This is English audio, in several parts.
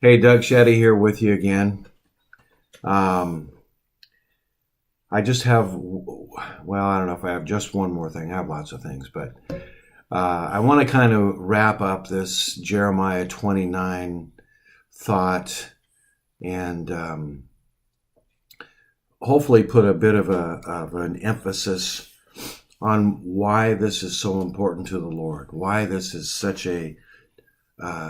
Hey, Doug Sheddy here with you again. Um, I just have, well, I don't know if I have just one more thing. I have lots of things, but I want to kind of wrap up this Jeremiah 29 thought and hopefully put a bit of an emphasis on why this is so important to the Lord, why this is such a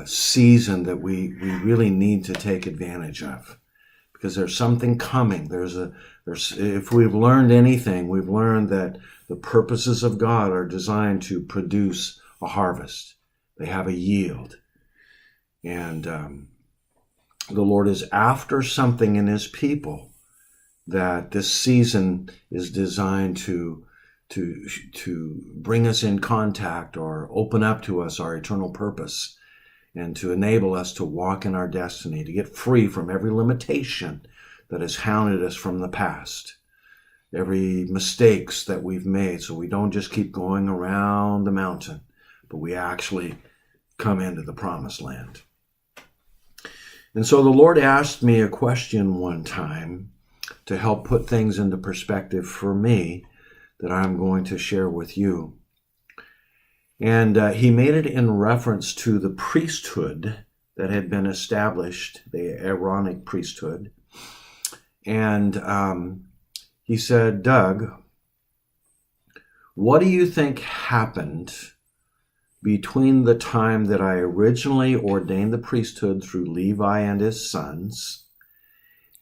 season that we really need to take advantage of. Because there's something coming. If we've learned anything, we've learned that the purposes of God are designed to produce a harvest. They have a yield. And the Lord is after something in his people that this season is designed to bring us in contact or open up to us our eternal purpose, and to enable us to walk in our destiny, to get free from every limitation that has hounded us from the past, every mistakes that we've made, so we don't just keep going around the mountain, but we actually come into the promised land. And so the Lord asked me a question one time to help put things into perspective for me that I'm going to share with you. And he made it in reference to the priesthood that had been established, the Aaronic priesthood. And he said, Doug, what do you think happened between the time that I originally ordained the priesthood through Levi and his sons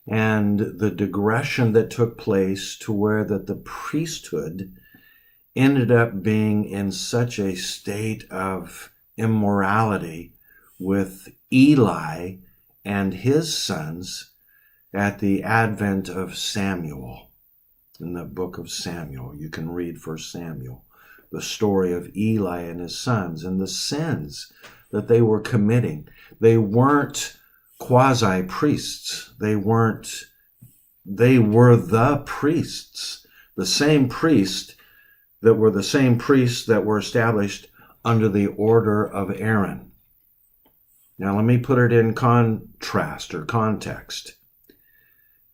and the digression that took place to where that the priesthood ended up being in such a state of immorality with Eli and his sons at the advent of Samuel? In the book of Samuel, you can read 1 Samuel, the story of Eli and his sons and the sins that they were committing. They weren't quasi-priests. They were the priests, the same priests that were established under the order of Aaron. Now let me put it in contrast or context.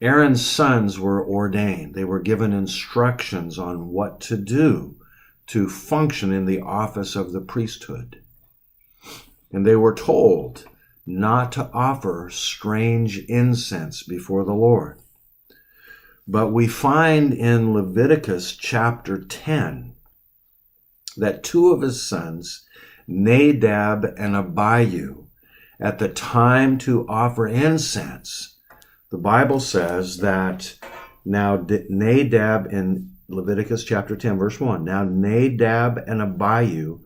Aaron's sons were ordained. They were given instructions on what to do to function in the office of the priesthood. And they were told not to offer strange incense before the Lord. But we find in Leviticus chapter 10 that two of his sons, Nadab and Abihu, at the time to offer incense, the Bible says that now Nadab in Leviticus chapter 10 verse 1, now Nadab and Abihu,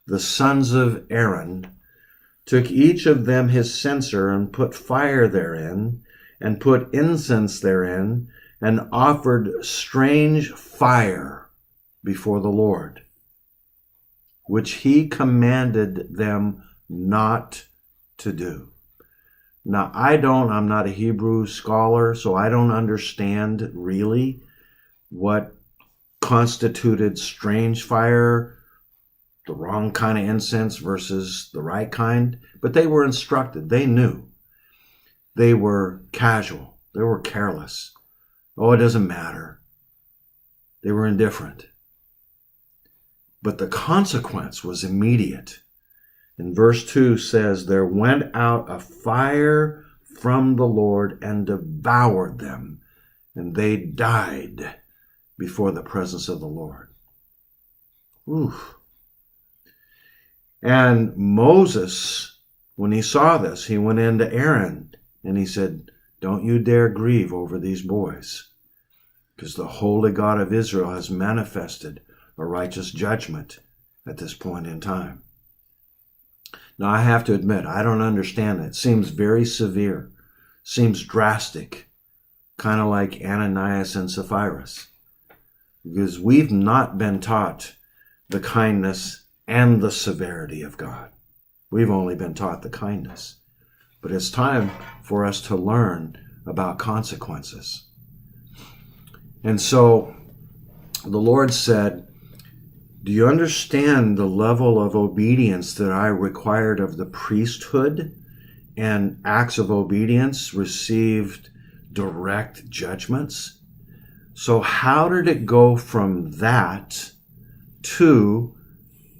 the sons of Aaron, took each of them his censer and put fire therein and put incense therein and offered strange fire before the Lord, which he commanded them not to do. Now, I'm not a Hebrew scholar, so I don't understand really what constituted strange fire, the wrong kind of incense versus the right kind, but they were instructed. They knew. They were casual. They were careless. Oh, it doesn't matter. They were indifferent. But the consequence was immediate. And verse 2 says, there went out a fire from the Lord and devoured them, and they died before the presence of the Lord. Oof. And Moses, when he saw this, he went into Aaron and he said, don't you dare grieve over these boys, because the holy God of Israel has manifested a righteous judgment at this point in time. Now, I have to admit, I don't understand it. It seems very severe, seems drastic, kind of like Ananias and Sapphira, because we've not been taught the kindness and the severity of God. We've only been taught the kindness. But it's time for us to learn about consequences. And so the Lord said, do you understand the level of obedience that I required of the priesthood and acts of obedience received direct judgments. So how did it go from that to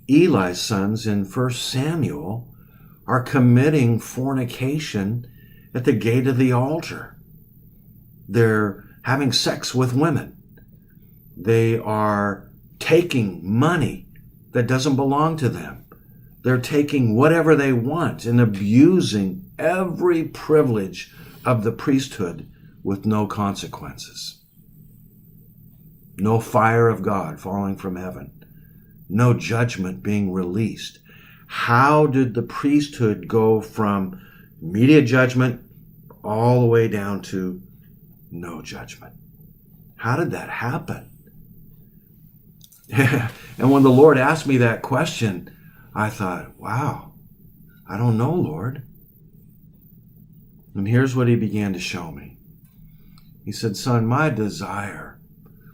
Eli's sons in 1 Samuel are committing fornication at the gate of the altar? They're having sex with women. They are taking money that doesn't belong to them. They're taking whatever they want and abusing every privilege of the priesthood with no consequences. No fire of God falling from heaven. No judgment being released. How did the priesthood go from immediate judgment all the way down to no judgment? How did that happen? And when the Lord asked me that question, I thought, wow, I don't know, Lord. And here's what he began to show me. He said, son, my desire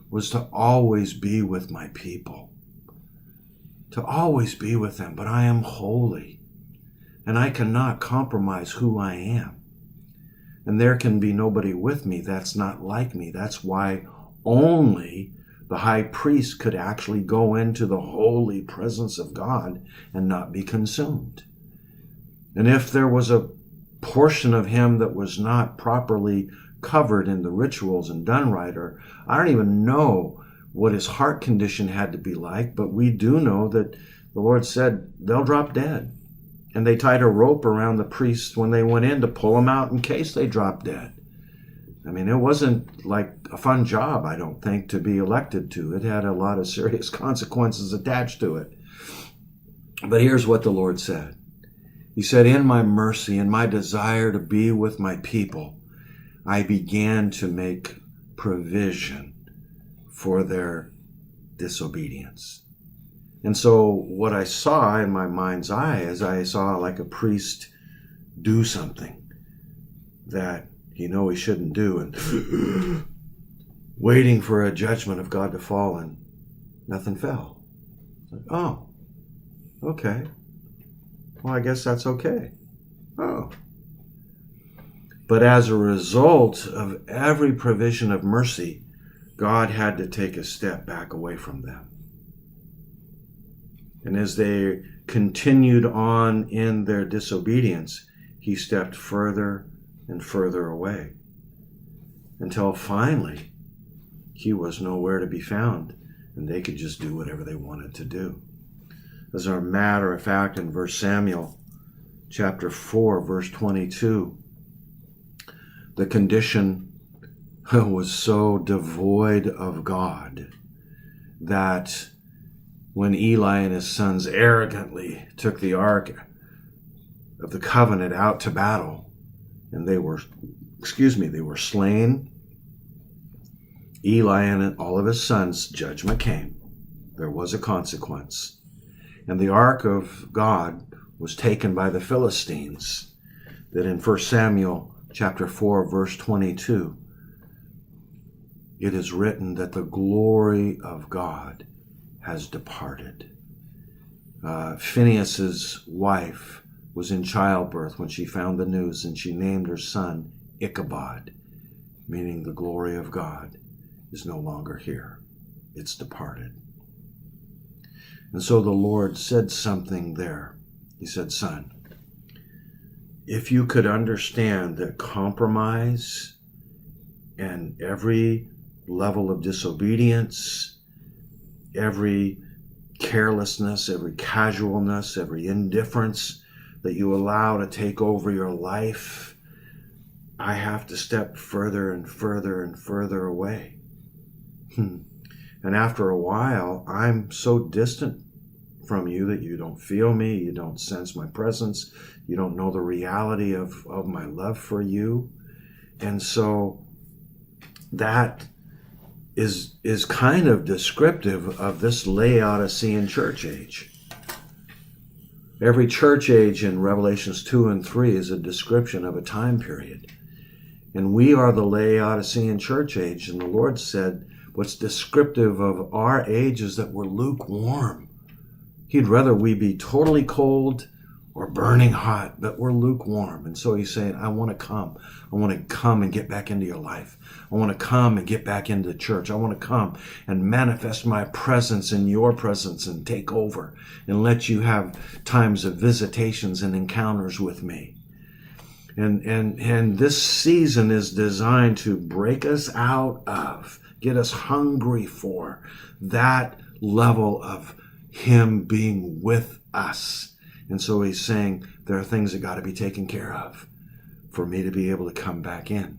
was to always be with my people, to always be with them, but I am holy, and I cannot compromise who I am. And there can be nobody with me that's not like me. That's why only the high priest could actually go into the holy presence of God and not be consumed. And if there was a portion of him that was not properly covered in the rituals and done right, or I don't even know what his heart condition had to be like, but we do know that the Lord said they'll drop dead. And they tied a rope around the priests when they went in to pull them out in case they dropped dead. I mean, it wasn't like a fun job, I don't think, to be elected to. It had a lot of serious consequences attached to it. But here's what the Lord said. He said, in my mercy and my desire to be with my people, I began to make provision for their disobedience. And so what I saw in my mind's eye is I saw like a priest do something that he shouldn't do, and waiting for a judgment of God to fall, and nothing fell. Like, oh, okay. Well, I guess that's okay. Oh. But as a result of every provision of mercy, God had to take a step back away from them. And as they continued on in their disobedience, he stepped further and further away, until finally he was nowhere to be found, and they could just do whatever they wanted to do. As a matter of fact, in 1 Samuel chapter 4, verse 22, the condition was so devoid of God that when Eli and his sons arrogantly took the ark of the covenant out to battle, and they were slain, Eli and all of his sons, judgment came. There was a consequence. And the ark of God was taken by the Philistines, that in 1 Samuel chapter 4, verse 22, it is written that the glory of God has departed. Phinehas's wife was in childbirth when she found the news, and she named her son Ichabod, meaning the glory of God is no longer here. It's departed. And so the Lord said something there. He said, son, if you could understand that compromise and every level of disobedience, every carelessness, every casualness, every indifference that you allow to take over your life, I have to step further and further and further away. And after a while, I'm so distant from you that you don't feel me, you don't sense my presence, you don't know the reality of my love for you. And so that is kind of descriptive of this Laodicean church age. Every church age in Revelations 2 and 3 is a description of a time period. And we are the Laodicean church age. And the Lord said, what's descriptive of our age is that we're lukewarm. He'd rather we be totally cold We're burning hot, but we're lukewarm. And so he's saying, I want to come. I want to come and get back into your life. I want to come and get back into church. I want to come and manifest my presence in your presence and take over and let you have times of visitations and encounters with me. And this season is designed to break us out of, get us hungry for that level of him being with us. And so he's saying there are things that got to be taken care of for me to be able to come back in.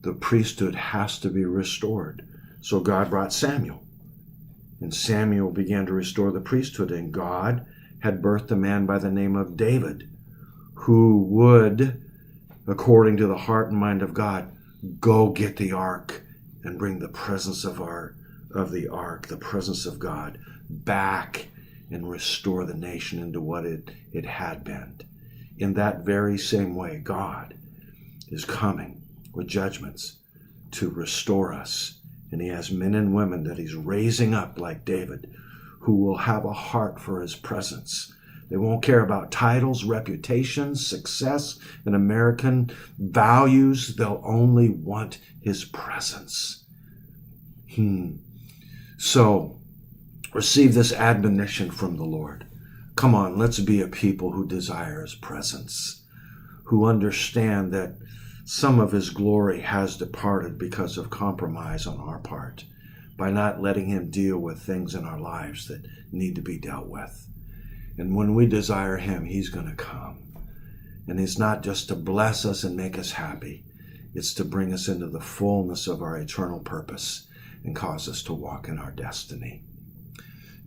The priesthood has to be restored. So God brought Samuel. And Samuel began to restore the priesthood. And God had birthed a man by the name of David, who would, according to the heart and mind of God, go get the ark and bring the presence of the ark, the presence of God, back and restore the nation into what it had been. In that very same way, God is coming with judgments to restore us. And he has men and women that he's raising up like David, who will have a heart for his presence. They won't care about titles, reputations, success, and American values. They'll only want his presence. So, receive this admonition from the Lord. Come on, let's be a people who desire his presence, who understand that some of his glory has departed because of compromise on our part, by not letting him deal with things in our lives that need to be dealt with. And when we desire him, he's going to come. And it's not just to bless us and make us happy. It's to bring us into the fullness of our eternal purpose and cause us to walk in our destiny.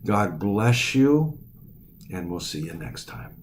God bless you, and we'll see you next time.